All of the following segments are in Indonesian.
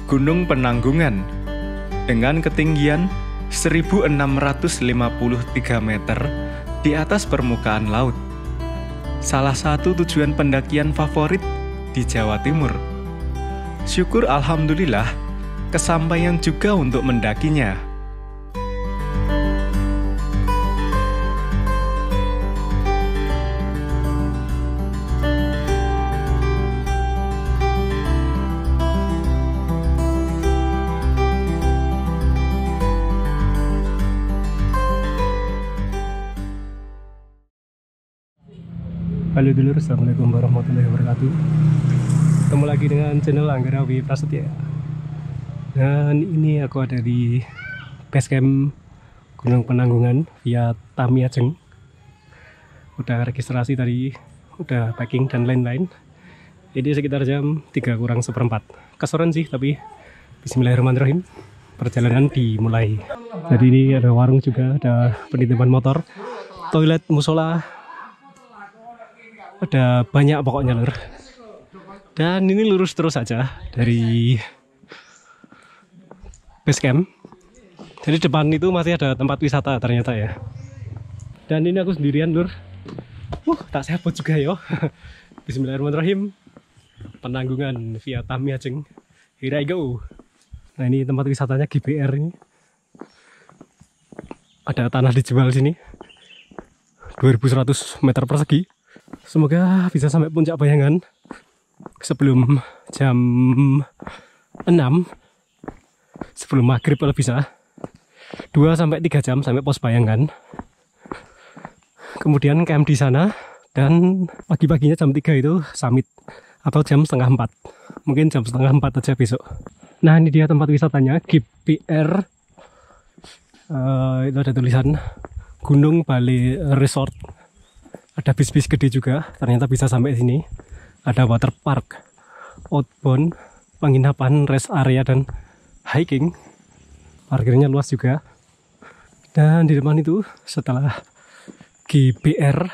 Gunung Penanggungan dengan ketinggian 1653 meter di atas permukaan laut. Salah satu tujuan pendakian favorit di Jawa Timur. Syukur alhamdulillah, kesampaian juga untuk mendakinya. Halo dulur, assalamualaikum warahmatullahi wabarakatuh. Ketemu lagi dengan channel Anggarawi Prasetya. Dan ini aku ada di base camp Gunung Penanggungan via Tamiajeng. Udah registrasi tadi, udah packing dan lain-lain. Jadi sekitar jam 3 kurang seperempat. Kesoran sih, tapi bismillahirrahmanirrahim, perjalanan dimulai. Jadi ini ada warung juga, ada penitipan motor, toilet, musola, ada banyak pokoknya lur. Dan ini lurus terus aja dari base camp. Jadi depan itu masih ada tempat wisata ternyata ya. Dan ini aku sendirian lur. Tak sehat juga yo. Bismillahirrahmanirrahim. Penanggungan via Tamiajeng. Here I go. Nah ini tempat wisatanya GBR ini. Ada tanah dijual sini. 2100 meter persegi. Semoga bisa sampai puncak bayangan sebelum jam 6, sebelum maghrib kalau bisa. 2-3 jam sampai pos bayangan. Kemudian camp di sana dan pagi-paginya jam 3 itu summit atau jam setengah 4. Mungkin jam setengah 4 aja besok. Nah ini dia tempat wisatanya GBR. Itu ada tulisan Gunung Bale Resort. Ada bis-bis gede juga, ternyata bisa sampai sini. Ada water park, outbound, penginapan, rest area, dan hiking. Parkirnya luas juga. Dan di depan itu setelah GBR,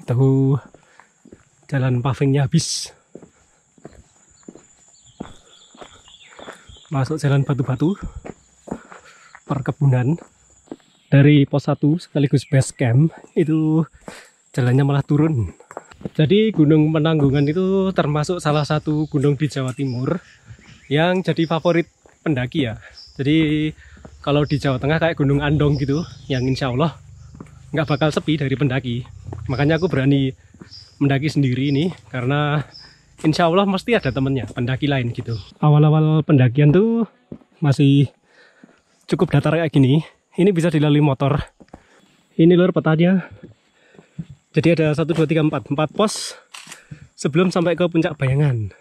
itu jalan pavingnya habis. Masuk jalan batu-batu, perkebunan. Dari pos 1 sekaligus base camp, itu jalannya malah turun. Jadi Gunung Penanggungan itu termasuk salah satu gunung di Jawa Timur yang jadi favorit pendaki ya. Jadi kalau di Jawa Tengah kayak Gunung Andong gitu, yang insya Allah nggak bakal sepi dari pendaki. Makanya aku berani mendaki sendiri ini, karena insya Allah mesti ada temennya, pendaki lain gitu. Awal-awal pendakian tuh masih cukup datar kayak gini. Ini bisa dilalui motor. Ini lur petanya. Jadi ada 1, 2, 3, 4 pos sebelum sampai ke puncak bayangan.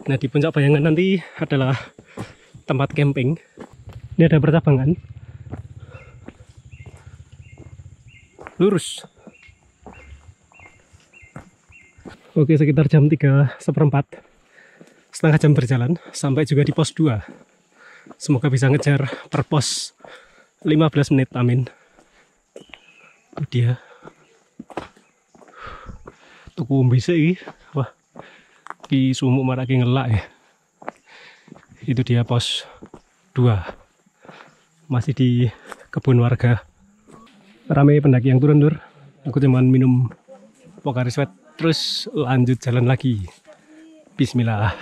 Nah di puncak bayangan nanti adalah tempat camping. Ini ada percabangan. Lurus. Oke, sekitar jam 3:15. Setengah jam berjalan sampai juga di pos 2. Semoga bisa ngejar per pos 15 menit, amin. Itu dia. Tuku bisa ini, wah, di sumuk maraki ngelak ya. Itu dia pos 2, masih di kebun warga. Ramai pendaki yang turun lur. Aku cuman minum Pocari Sweat terus lanjut jalan lagi. Bismillah.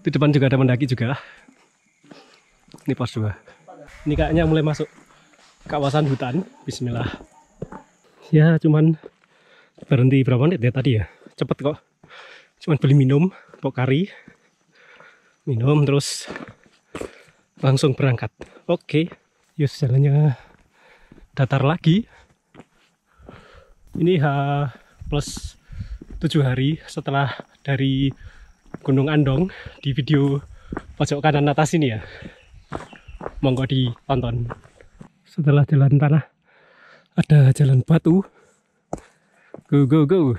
Di depan juga ada pendaki juga. Ini pos 2. Ini kayaknya mulai masuk kawasan hutan. Bismillah. Ya cuman berhenti berapa menit ya tadi ya, cepet kok. Cuman beli minum, Pocari, minum terus langsung berangkat. Oke, yus jalannya datar lagi. Ini H+7 hari setelah dari Gunung Andong di video pojok kanan atas ini ya. Monggo ditonton. Setelah jalan tanah ada jalan batu. Go go go.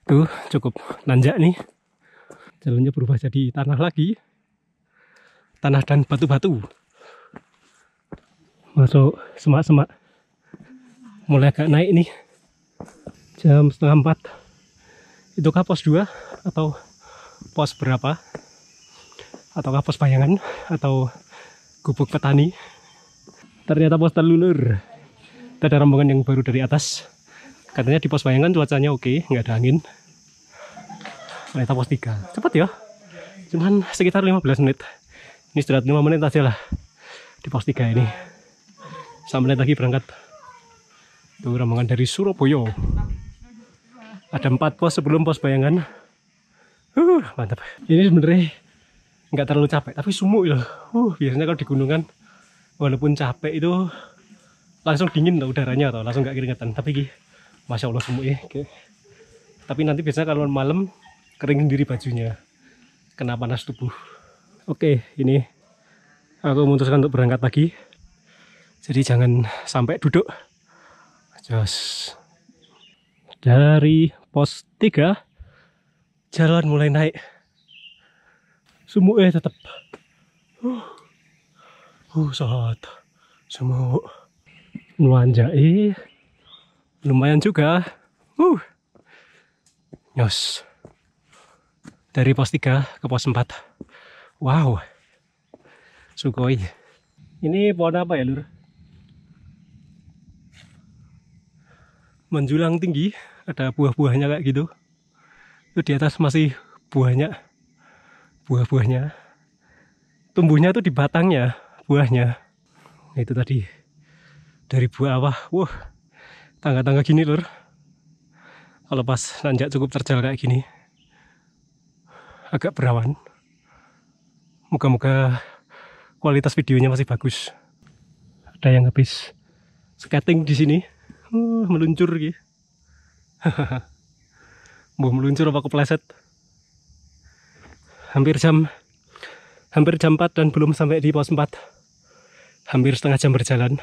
Tuh cukup nanjak nih. Jalannya berubah jadi tanah lagi. Tanah dan batu-batu. Masuk semak-semak. Mulai agak naik nih. Jam 3:30. Itukah pos 2 atau pos berapa? Ataukah pos bayangan atau gubuk petani? Ternyata pos telulur. Kita ada rombongan yang baru dari atas. Katanya di pos bayangan cuacanya oke, nggak ada angin. Ternyata pos 3. Cepat ya. Cuman sekitar 15 menit. Ini istirahat 5 menit aja lah di pos 3 ini. 1 menit lagi berangkat. Itu rombongan dari Surabaya. Ada 4 pos sebelum pos bayangan. Mantap. Ini sebenarnya nggak terlalu capek, tapi sumuk loh. Biasanya kalau di gunungan walaupun capek itu langsung dingin loh udaranya atau langsung nggak keringetan. Tapi masya Allah sumuk ya. Tapi nanti biasanya kalau malam kering sendiri bajunya, kena panas tubuh. Oke, ini aku memutuskan untuk berangkat lagi. Jadi jangan sampai duduk. Jos. Dari pos 3 jalan mulai naik. Sumuknya tetap. Saat sumuk. Nuanjai. Lumayan juga. Nyos. Dari pos 3 ke pos 4. Wow. Sugoi. Ini pohon apa ya, Lur? Menjulang tinggi, ada buah-buahnya kayak gitu. Itu di atas masih buahnya. Buah-buahnya. Tumbuhnya tuh di batangnya, buahnya. Nah, itu tadi. Dari buah apa? Wah. Tangga-tangga gini, Lur. Kalau pas nanjak cukup terjal kayak gini. Agak berawan. Moga-moga kualitas videonya masih bagus. Ada yang habis skating di sini. Meluncur gitu. Mau meluncur apa kepleset. Hampir jam 4 dan belum sampai di pos 4. Hampir setengah jam berjalan.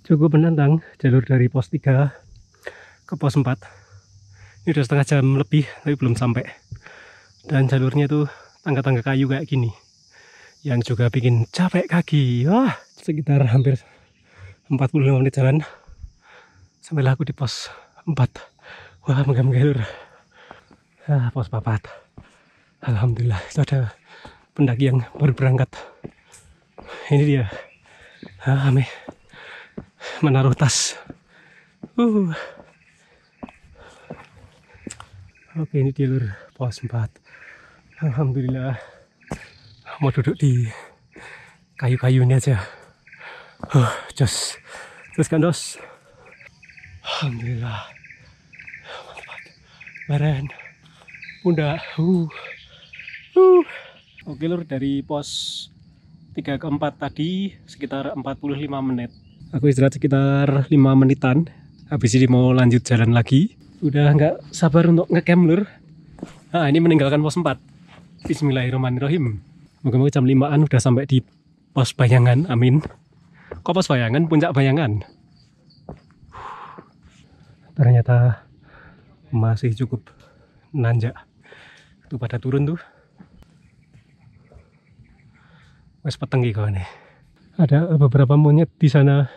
Cukup menantang jalur dari pos 3 ke pos 4. Ini udah setengah jam lebih tapi belum sampai. Dan jalurnya tuh tangga-tangga kayu kayak gini, yang juga bikin capek kaki. Wah, sekitar hampir 45 menit jalan sampailah aku di pos 4. Wah, megah-megah, Lur. Pos 4. Alhamdulillah, itu ada pendaki yang baru berangkat. Ini dia. Menaruh tas. Oke, ini dia, Lur, pos 4. Alhamdulillah. Mau duduk di kayu-kayu ini aja. Jos. Teruskan, Dos. Alhamdulillah. Mantap. Baren. Bunda. Oke, Lur, dari pos 3 ke 4 tadi sekitar 45 menit. Aku istirahat sekitar 5 menitan. Habis ini mau lanjut jalan lagi. Udah nggak sabar untuk ngecamp, Lur. Ini meninggalkan pos 4. Bismillahirrahmanirrahim. Moga-moga jam 5-an udah sampai di pos bayangan. Amin. Kok pos bayangan? Puncak bayangan. Ternyata masih cukup nanjak. Tuh pada turun tuh. Wes petenggi kawan nih. Ada beberapa monyet di sana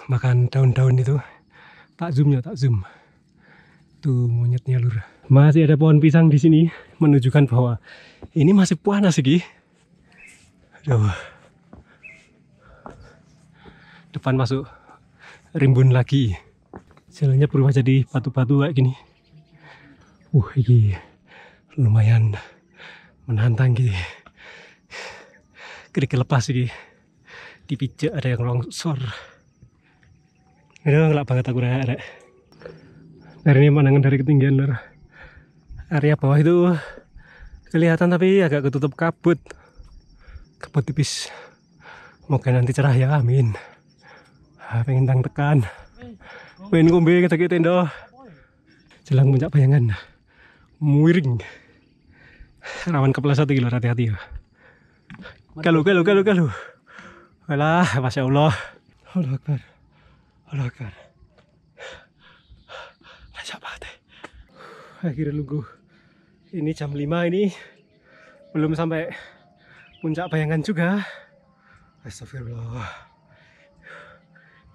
makan daun-daun itu. Tak zoom. Tuh monyetnya, Lur. Masih ada pohon pisang di sini menunjukkan bahwa ini masih panas sih. Aduh. Depan masuk rimbun lagi. Jalannya berubah jadi batu-batu kayak gini. Ini lumayan menantang gitu. Kerikil lepas sih. Dipijak ada yang longsor. Ini ngelak banget aku rek. Dari ini pandangan dari ketinggian, Lur. Area bawah itu kelihatan tapi agak ketutup kabut. Kabut tipis. Moga nanti cerah ya, amin. Pengen tekan. Pengen ngombe kita tenda. Jelang puncak bayangan. Miring. Rawan kepleset iki, Lur, hati-hati ya. Galuh. Alah, Masya Allah. Allah Akbar. Lanjut banget. Akhirnya nunggu Ini jam 5 ini belum sampai puncak Bayangan juga. Astagfirullah.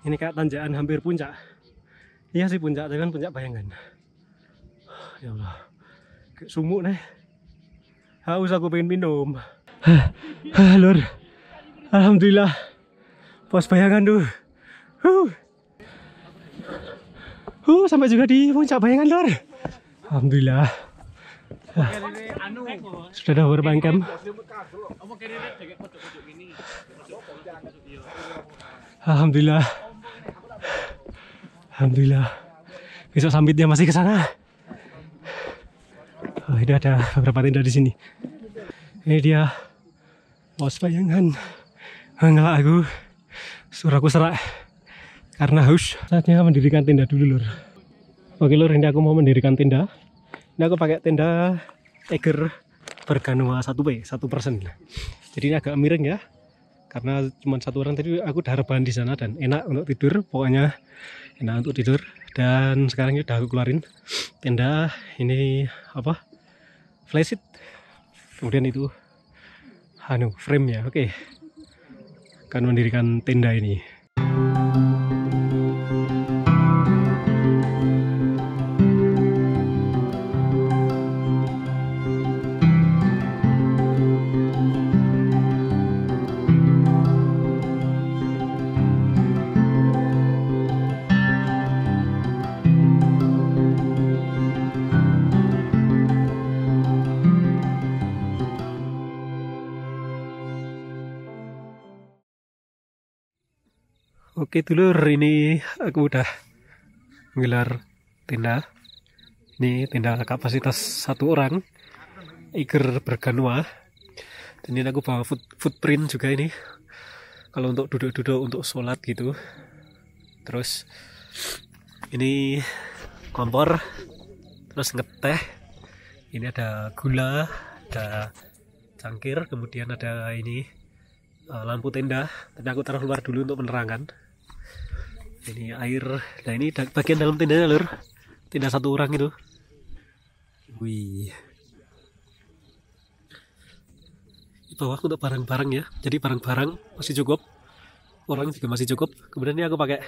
Ini kayak tanjakan hampir puncak. Iya sih puncak, tapi kan puncak Bayangan. Ya Allah, kayak sumuk nih. Haus aku pengen minum. Lur, alhamdulillah pos Bayangan tuh. Sampai juga di puncak Bayangan, Lur. Alhamdulillah. Sudah ada beberapa camp. Alhamdulillah. Alhamdulillah. Besok sambitnya masih ke sana. Oh, ini ada beberapa tenda di sini. Ini dia pos Bayangan. Enggak aku. Suaraku serak karena haus. Saatnya mendirikan tenda dulu, Lur. Oke, Lur, ini aku mau mendirikan tenda. Ini aku pakai tenda Eiger Berganoa 1B, 1%. Jadi ini agak miring ya, karena cuma satu orang tadi. Aku udah rebahan di sana dan enak untuk tidur. Pokoknya enak untuk tidur. Dan sekarang ini udah aku keluarin tenda. Ini apa? Flysheet. Kemudian itu frame ya. Oke. Akan mendirikan tenda ini. Oke dulur, ini aku udah menggelar tenda. Ini tenda kapasitas 1 orang, Eiger Berganoa. Dan ini aku bawa footprint juga ini. Kalau untuk duduk-duduk untuk sholat gitu. Terus ini kompor, terus ngeteh. Ini ada gula, ada cangkir, kemudian ada ini lampu tenda. Tapi aku taruh luar dulu untuk penerangan. Ini air. Nah ini bagian dalam tendanya, Lur. Tenda 1 orang itu. Wih. Di bawah untuk barang-barang ya. Jadi barang-barang masih cukup. Orang juga masih cukup. Kemudian ini aku pakai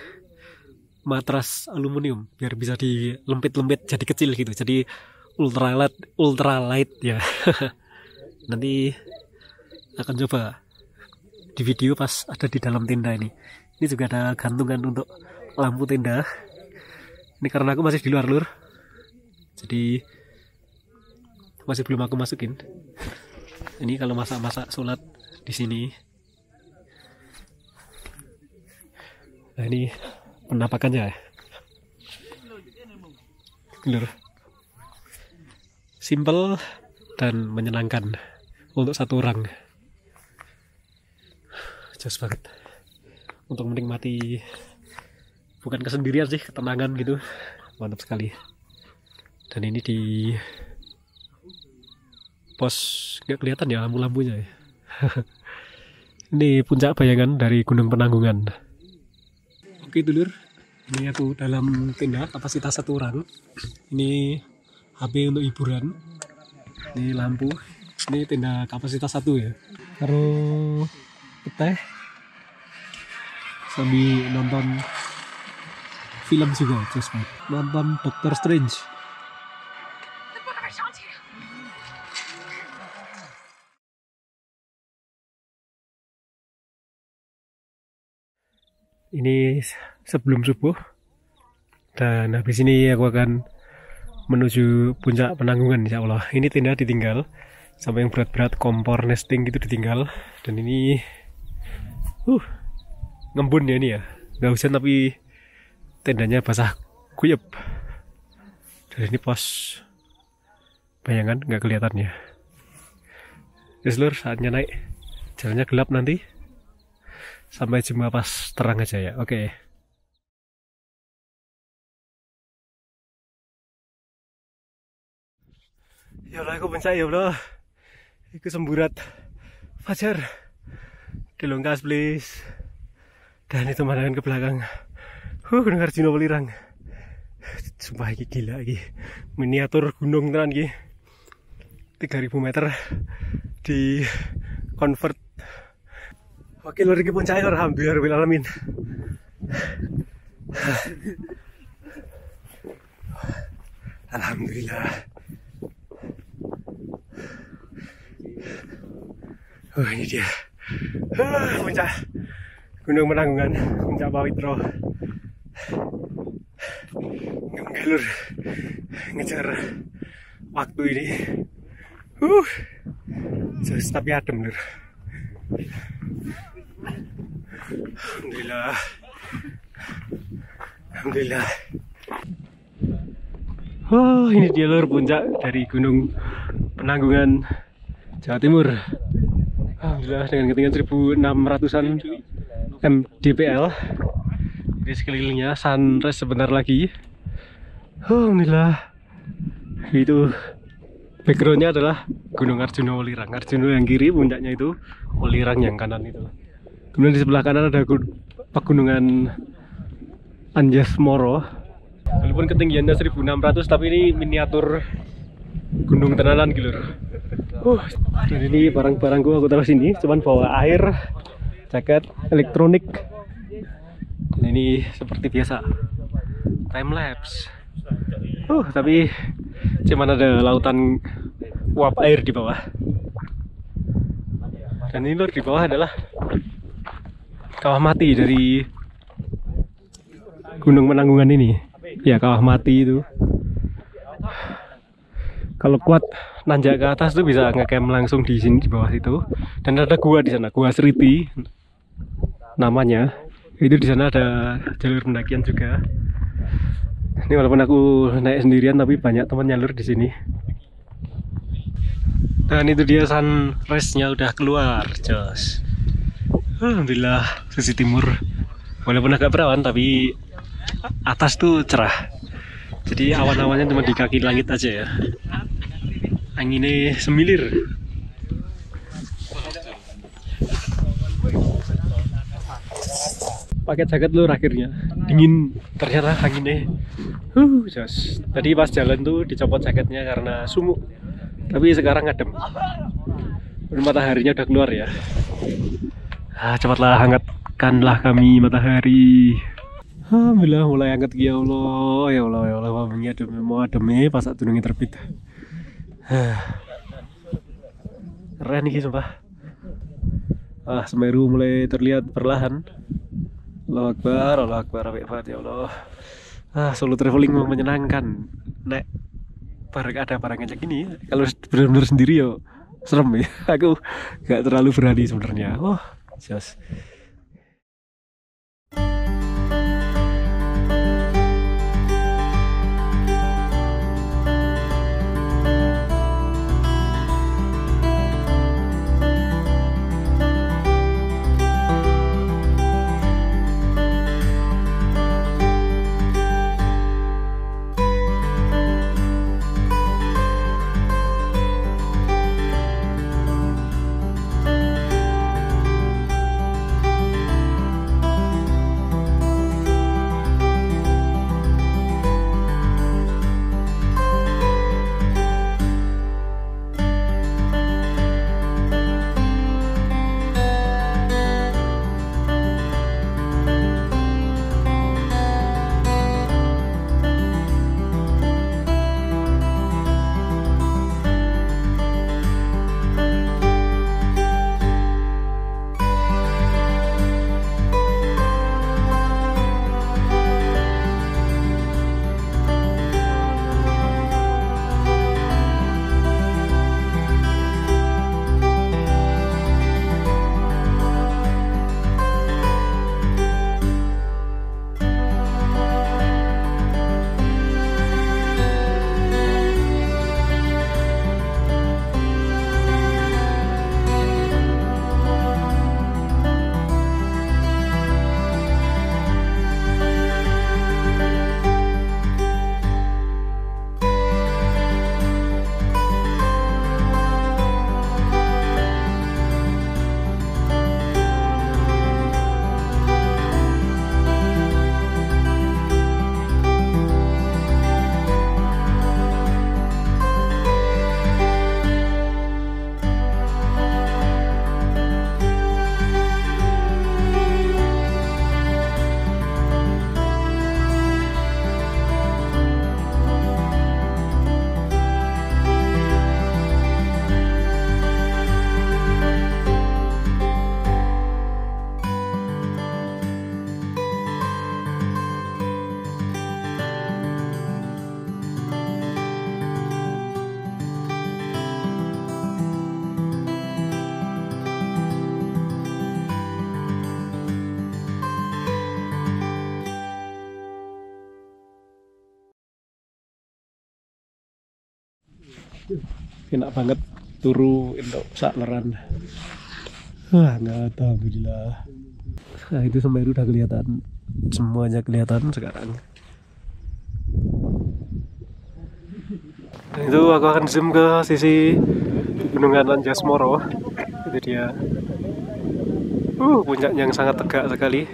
matras aluminium biar bisa dilempit-lempit jadi kecil gitu. Jadi ultralight ya. Nanti akan coba di video pas ada di dalam tenda ini. Ini juga ada gantungan untuk lampu tenda. Ini karena aku masih di luar, Lur. Jadi masih belum aku masukin. Ini kalau masak-masak sholat di sini. Nah ini penampakannya, Lur. Simple dan menyenangkan untuk 1 orang. Jos banget. Untuk menikmati bukan kesendirian sih, ketenangan gitu. Mantap sekali. Dan ini di pos nggak kelihatan ya lampu-lampunya ya. Ini puncak Bayangan dari Gunung Penanggungan. Oke dulur, ini aku dalam tenda kapasitas 1 orang. Ini HP untuk hiburan. Ini lampu. Ini tenda kapasitas 1 ya. Taruh teh sambil nonton film juga, just nonton Doctor Strange. Ini sebelum subuh, dan habis ini aku akan menuju puncak Penanggungan insya Allah. Ini tenda ditinggal, sampai yang berat-berat kompor nesting gitu ditinggal. Dan ini ngembun ya ini ya, nggak hujan tapi tendanya basah kuyup. Dan ini pos Bayangan nggak kelihatan ya. Yes, Lur, saatnya naik. Jalannya gelap nanti. Sampai jumpa pas terang aja ya. Oke. Ya Allah, aku pencak ya Allah. Iku semburat fajar. Dilongkas please. Dan itu pemandangan ke belakang. Dengar Jino Welirang. Sumpah ini gila ini. Miniatur gunung tenan iki. 3000 meter di convert. Oke lur, iki puncaknya alhamdulillah alamin. Alhamdulillah. Oh ini dia. Puncak Gunung Penanggungan, puncak Pawitro. Enggak lur, ngejar waktu ini. Just tapi adem lur. Alhamdulillah. Alhamdulillah. Oh ini dia lur, puncak dari Gunung Penanggungan, Jawa Timur. Alhamdulillah dengan ketinggian 1600-an mdpl. Di sekelilingnya sunrise sebentar lagi. Alhamdulillah. Itu backgroundnya adalah Gunung Arjuna Welirang. Arjuna yang kiri, puncaknya itu Welirang yang kanan itu. Kemudian di sebelah kanan ada pegunungan Anjas-Moro. Walaupun ketinggiannya 1600 tapi ini miniatur gunung tenanan gitu. Dan ini barang-barangku aku taruh sini, cuman bawa air, jaket, elektronik. Dan ini seperti biasa time lapse. Tapi cuman ada lautan uap air di bawah. Dan ini lur, di bawah adalah kawah mati dari Gunung Penanggungan ini. Ya kawah mati itu. Kalau kuat nanjak ke atas tuh bisa ngecamp langsung di sini di bawah situ. Dan ada gua di sana, Gua Sriti namanya. Itu di sana ada jalur pendakian juga. Ini walaupun aku naik sendirian tapi banyak teman jalur di sini. Dan itu dia sunrise-nya udah keluar, jos. Alhamdulillah sisi timur. Walaupun agak berawan tapi atas tuh cerah. Jadi awan-awannya cuma di kaki langit aja ya. Anginnya semilir. Pakai jaket lur akhirnya. Dingin ternyata anginnya. Jos. Tadi pas jalan tuh dicopot jaketnya karena sumuk. Tapi sekarang adem. Mataharinya udah keluar ya. Cepatlah hangatkanlah kami matahari. Alhamdulillah mulai hangat ya Allah, ya Allah, ya Allah, wangi adem, mau adem pas saat dunungnya terbit. Keren nih sumpah. Semeru mulai terlihat perlahan. Allah Akbar, apik banget ya Allah. Solo traveling mau menyenangkan. Nek ada barang ngajak ini, kalau benar-benar sendiri yo serem ya. Aku gak terlalu berani sebenarnya. Just Enak banget turu untuk sakleran. Wah, nggak tahu, alhamdulillah. Nah, itu Semeru udah kelihatan, semuanya kelihatan sekarang. Dan itu aku akan zoom ke sisi Gunungan Anjas-Moro. Itu dia. Puncak yang sangat tegak sekali.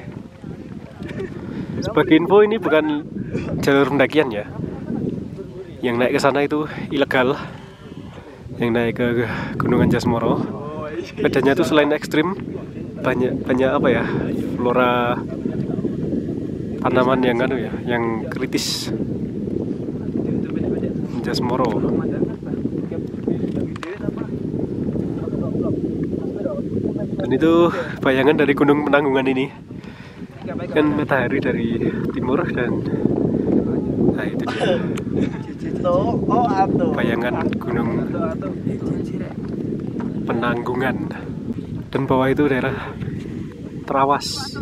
Sebagai info, ini bukan jalur pendakian ya. Yang naik ke sana itu ilegal. Yang naik ke Gunung Anjas-Moro. Medannya itu selain ekstrim, banyak apa ya, flora tanaman yang yang kritis. Anjas-Moro. Dan itu bayangan dari Gunung Penanggungan ini. Kan matahari dari timur dan nah itu dia. Bayangan Gunung Penanggungan. Dan bawah itu daerah Trawas.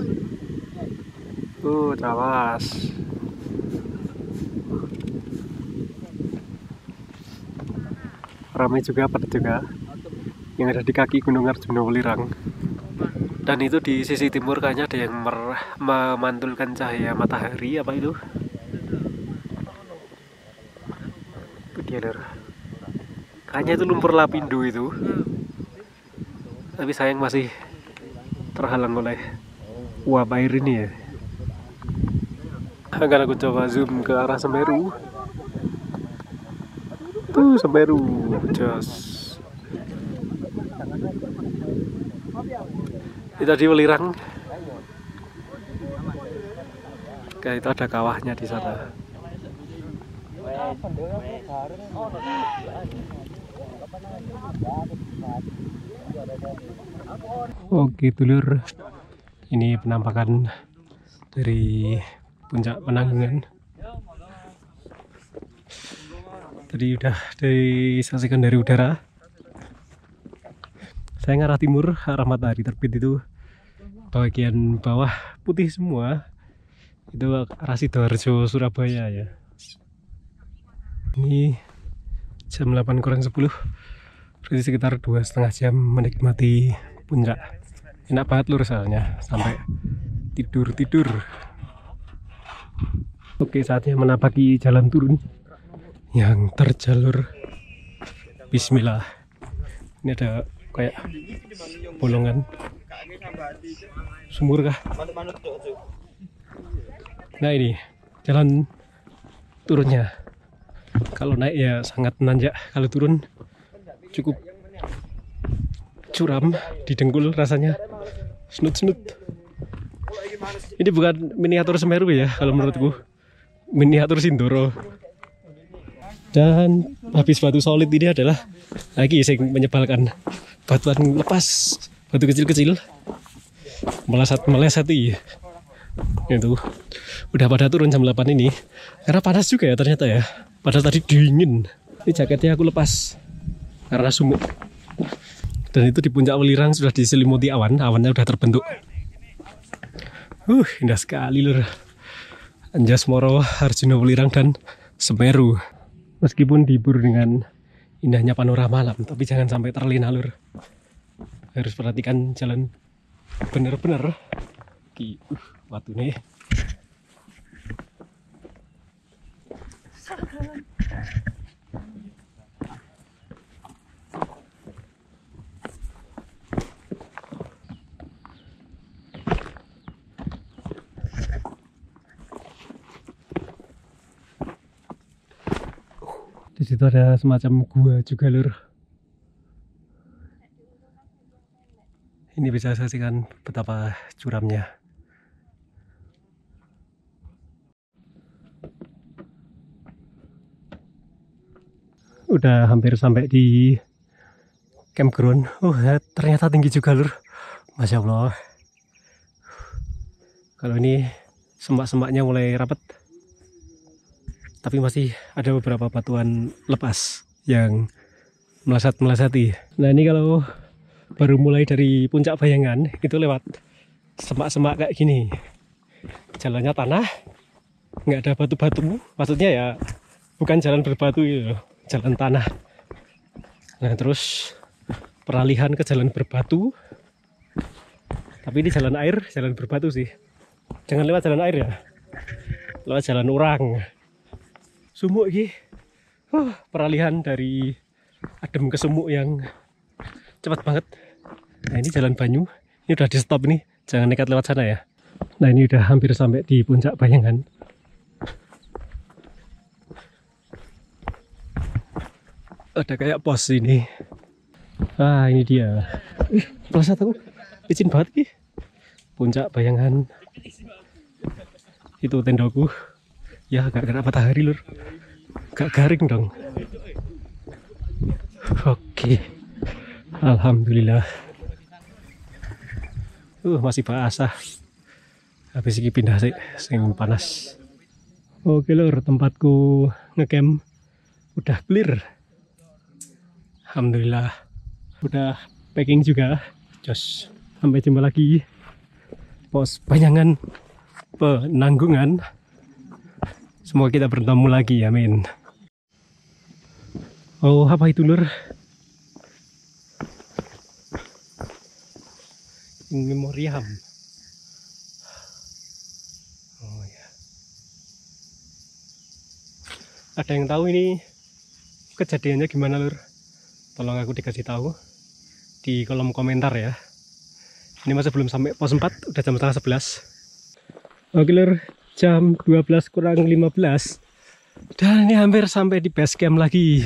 Trawas. Ramai juga, padat juga. Yang ada di kaki Gunung Arjuna Welirang. Dan itu di sisi timur kayaknya ada yang memantulkan cahaya matahari apa itu? Itu dia lor. Kayaknya itu lumpur lapindo itu. Tapi sayang masih terhalang oleh uap air ini ya. Akan aku coba zoom ke arah Semeru. Tuh Semeru, jos. Itu tadi Welirang. Kayak itu ada kawahnya di sana. Oke dulur, ini penampakan dari puncak Penanggungan. Tadi udah disaksikan dari udara. Saya ngarah timur, arah matahari terbit itu bagian bawah putih semua. Itu arah Sidoarjo, Surabaya ya. Ini jam 8:10, berarti sekitar 2,5 jam menikmati puncak. Enak banget lur soalnya, sampai tidur. Oke, saatnya menapaki jalan turun yang terjalur. Bismillah. Ini ada kayak bolongan sumur kah? Nah ini jalan turunnya. Kalau naik ya sangat menanjak, kalau turun cukup curam, didengkul rasanya, snut. Ini bukan miniatur Semeru ya, kalau menurutku miniatur Sindoro. Dan habis batu solid ini adalah lagi yang menyebalkan, batuan lepas, batu kecil-kecil meleset itu udah pada turun jam 8 ini karena panas juga ya ternyata ya, padahal tadi dingin. Ini jaketnya aku lepas karena sumuk. Dan itu di puncak Welirang sudah diselimuti awan, awannya udah terbentuk. Indah sekali lur. Anjas-Moro, Arjuna Welirang dan Semeru. Meskipun dihibur dengan indahnya panorama alam, tapi jangan sampai terlena lur. Harus perhatikan jalan bener-bener. Waktu nih. Di situ ada semacam gua juga lur. Ini bisa saksikan betapa curamnya. Udah hampir sampai di campground. Ternyata tinggi juga lur. Masya Allah. Kalau ini semak-semaknya mulai rapat, tapi masih ada beberapa batuan lepas yang melesat-melesati. Nah ini kalau baru mulai dari puncak Bayangan itu lewat semak-semak kayak gini. Jalannya tanah, nggak ada batu-batu. Maksudnya ya bukan jalan berbatu gitu, jalan tanah. Nah terus peralihan ke jalan berbatu. Tapi ini jalan air, jalan berbatu sih. Jangan lewat jalan air ya. Lewat jalan orang. Sumuk ini. Peralihan dari adem ke sumuk yang cepat banget. Nah ini jalan banyu. Ini udah di stop nih. Jangan nekat lewat sana ya. Nah ini udah hampir sampai di puncak Bayangan. Ada kayak pos ini. Ah ini dia. Pelasat aku. Licin banget nih. Puncak Bayangan. Itu tendaku. Ya gak kena matahari lur. Gak garing dong. Oke. Alhamdulillah. Masih basah. Habis ini pindah sih, sing panas. Oke lur, tempatku ngecamp udah clear. Alhamdulillah. Udah packing juga. Jos. Sampai jumpa lagi. Pos Bayangan Penanggungan. Semoga kita bertemu lagi, amin. Oh, apa itu lur? Memoriam. Oh ya. Ada yang tahu ini kejadiannya gimana lur? Tolong aku dikasih tahu di kolom komentar ya. Ini masih belum sampai pos 4, udah jam setengah 11. Oke lur, jam 12 kurang 15. Dan ini hampir sampai di base camp lagi.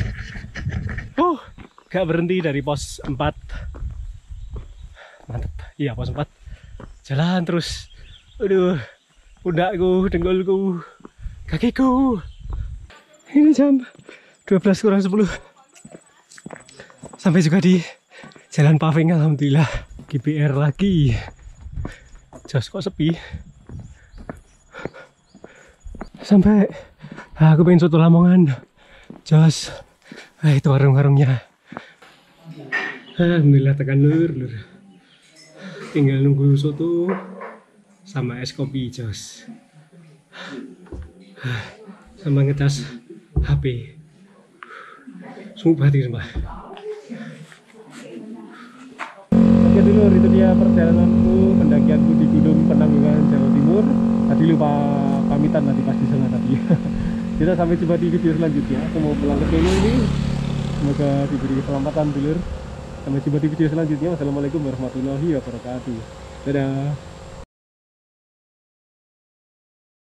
Gak berhenti dari pos 4. Mantap, iya pos 4. Jalan terus. Aduh, pundakku, dengkulku, kakiku. Ini jam 12 kurang 10. Sampai juga di jalan paving, alhamdulillah. GBR lagi. Jos kok sepi. Sampai aku pengen soto Lamongan. Jos. Itu warung-warungnya. Alhamdulillah tekan lur. Tinggal nunggu soto sama es kopi jos. Sama ngecas HP. Sungguh hati sumpah. Oke dulu, itu dia perjalananku, pendakianku di Gunung Penanggungan, Jawa Timur. Tadi lupa pamitan tadi pas di sana tadi. Kita sampai jumpa di video selanjutnya. Aku mau pulang ke Solo ini. Semoga diberi keselamatan dulur. Sampai jumpa di video selanjutnya. Wassalamualaikum warahmatullahi wabarakatuh. Dadah.